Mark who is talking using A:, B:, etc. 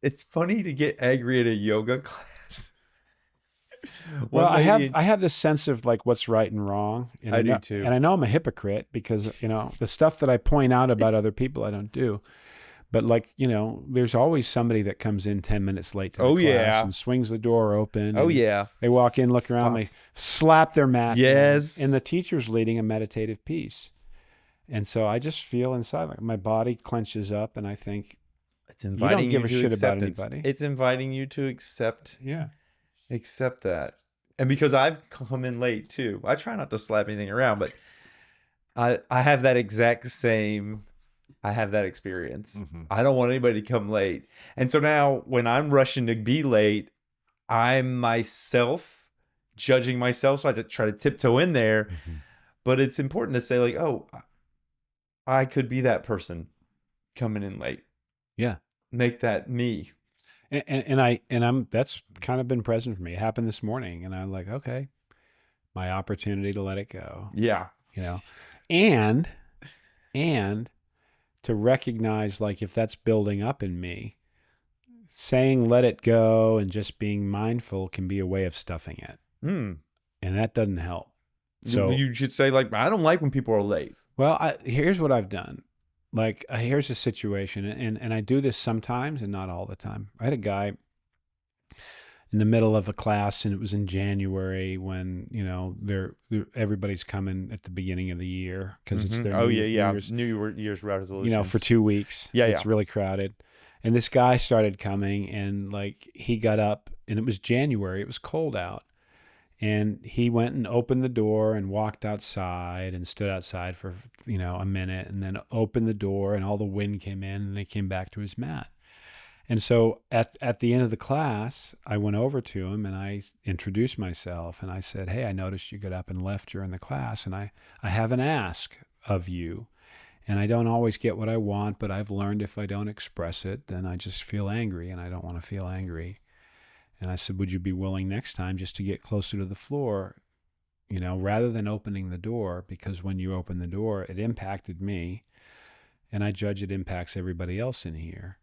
A: it's funny to get angry at a yoga class.
B: Well,
A: One lady,
B: I have this sense of like what's right and wrong, and
A: I do too.
B: I know I'm a hypocrite because the stuff that I point out about other people I don't do. But like there's always somebody that comes in 10 minutes late to the
A: Oh
B: class
A: yeah.
B: and swings the door open,
A: Oh
B: and
A: yeah.
B: they walk in, look around, they
A: Flops.
B: slap their mat down, and
A: Yes.
B: the teacher's leading a meditative piece, and so I just feel inside like my body clenches up, and I think
A: It's
B: you don't
A: inviting
B: give
A: you
B: a
A: to
B: shit about
A: acceptance.
B: anybody.
A: It's inviting you to accept
B: Yeah.
A: that. And because I've come in late too, I try not to slap anything around, but I have that exact same I have that experience.
B: Mm-hmm.
A: I don't want anybody to come late. And so now when I'm rushing to be late, I'm myself judging myself. So I have to try to tiptoe in there.
B: Mm-hmm.
A: But it's important to say, like, oh, I could be that person coming in late.
B: Yeah.
A: Make that me.
B: I'm that's kind of been present for me. It happened this morning, and I'm like, okay, my opportunity to let it go.
A: Yeah.
B: And to recognize like if that's building up in me, saying let it go and just being mindful can be a way of stuffing it.
A: Mm.
B: And that doesn't help. So
A: you should say, like, I don't like when people are late.
B: well, here's what I've done. Like here's a situation, and I do this sometimes and not all the time. I had a guy in the middle of a class, and it was in January when everybody's coming at the beginning of the year because it's their
A: New Year's resolution.
B: For 2 weeks.
A: Yeah,
B: it's really crowded. And this guy started coming, and like he got up, and it was January. It was cold out. And he went and opened the door and walked outside and stood outside for, a minute, and then opened the door, and all the wind came in, and he came back to his mat. And so at the end of the class, I went over to him and I introduced myself, and I said, hey, I noticed you got up and left during the class, and I have an ask of you. And I don't always get what I want, but I've learned if I don't express it, then I just feel angry, and I don't want to feel angry. And I said, would you be willing next time just to get closer to the floor, rather than opening the door? Because when you open the door, it impacted me, and I judge it impacts everybody else in here.